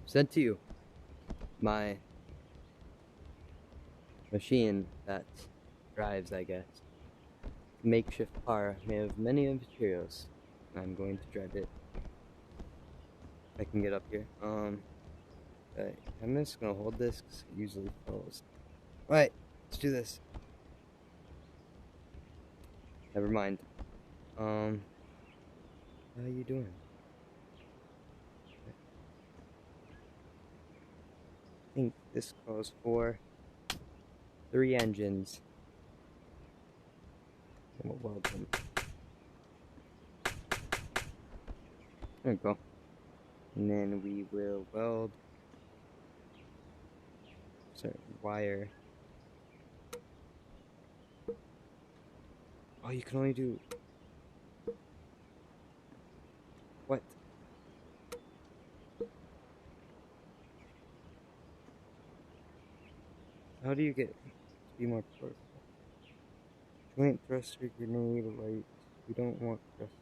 sent to you my machine that drives, I guess, makeshift car made of many materials. I'm going to drive it. I can get up here. Okay, I'm just gonna hold this because it usually falls. Alright, let's do this. Never mind. How you doing? I think this calls for 3 engines. And we'll weld them. There we go. And then we will weld wire. Oh, you can only do what? How do you get to be more powerful? Joint thruster, grenade, light. We don't want thrusters.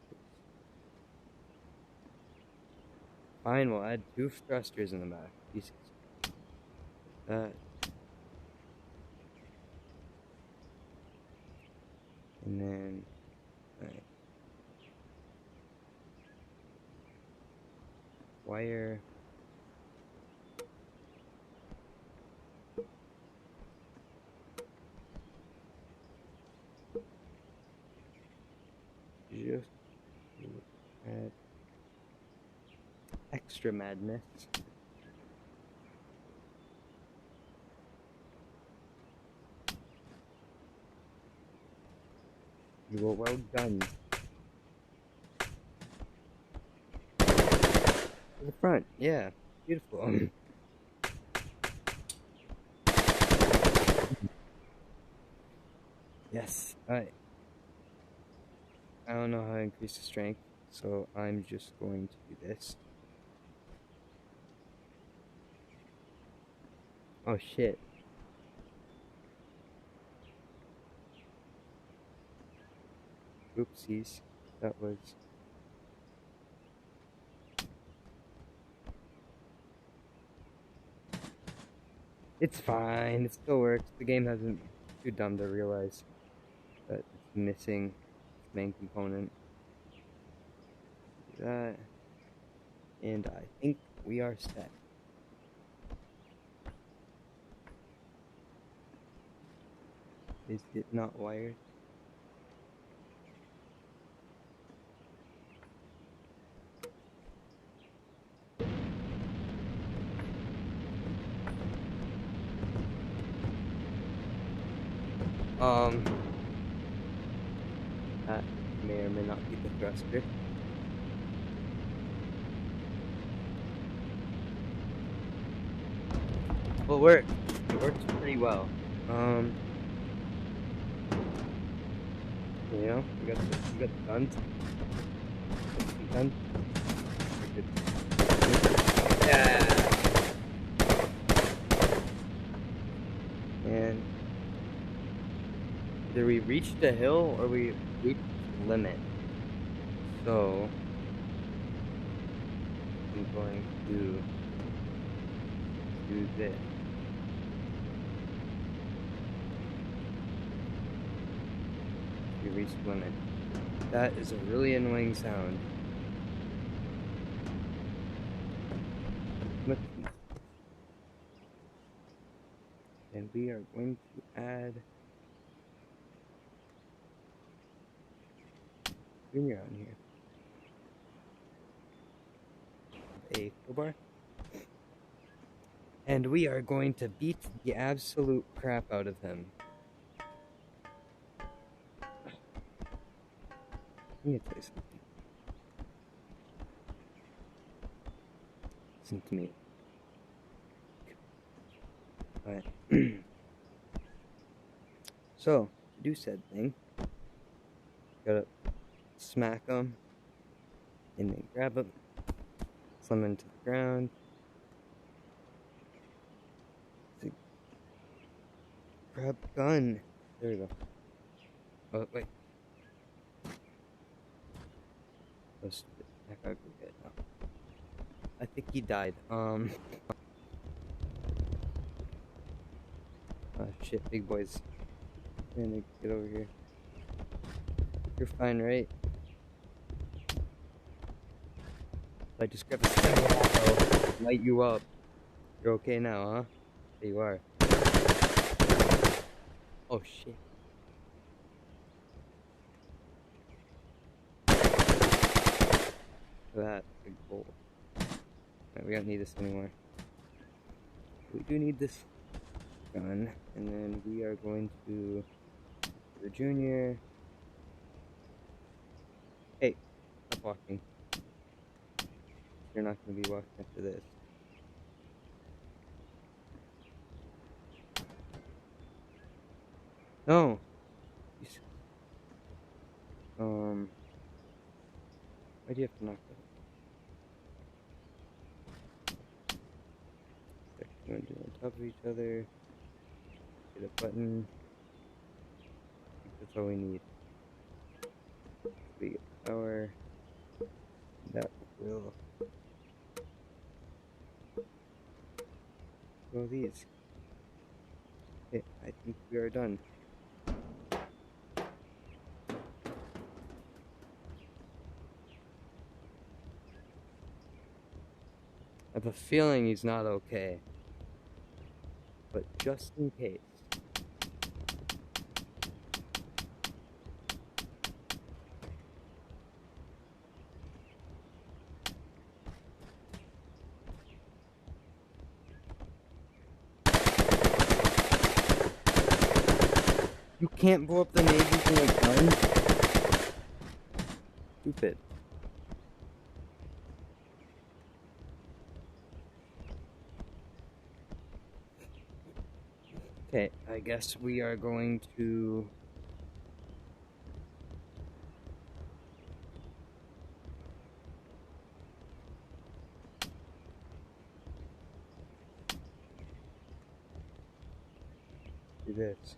Fine, we'll add 2 thrusters in the back. Jesus. And then, alright. Wire. Just add extra madness. You will weld guns. To the front, yeah. Beautiful. Yes, alright. I don't know how to increase the strength, so I'm just going to do this. Oh shit. Oopsies. That was... It's fine, it still works. The game hasn't too dumb to realize that it's missing its main component. Do that. And I think we are set. Is it not wired? That may or may not be the thruster. Well, it works pretty well. You know, you got the guns. Guns. Yeah. And either we reached a hill or we reached the limit. So I'm going to do this. We reached the limit. That is a really annoying sound. And we are going to add Junior on here. A crowbar. And we are going to beat the absolute crap out of him. Let me tell you something. Listen to me. Alright. So, to do said thing, gotta smack him, and then grab him, slam him to the ground. Grab gun. There we go. Oh, wait. Let's I gotta go get it now. I think he died. Shit, big boys. Man, get over here. You're fine, right? I just grabbed a step, light you up. You're okay now, huh? There you are. Oh shit. That big bowl. Right, we don't need this anymore. We do need this gun, and then we are going to the junior. Hey, stop walking. You're not going to be walking after this. No. Why do you have to knock that? They're going to do on top of each other. Get a button. I think that's all we need. We get power. That will go these. Okay, I think we are done. I have a feeling he's not okay. But just in case. You can't blow up the navy thing with guns? Stupid. Okay, I guess we are going to... do this.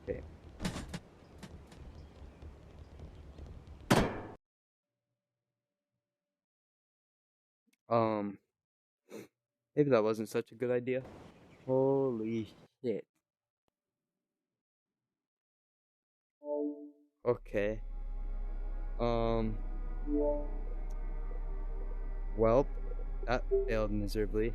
Okay. Maybe that wasn't such a good idea. Holy shit. Okay. Well, that failed miserably.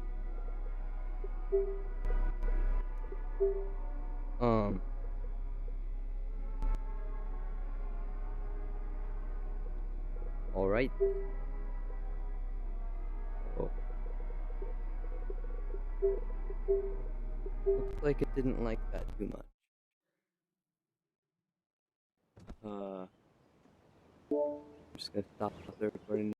Alright. Oh. Looks like it didn't like that too much. I'm just gonna stop the recording.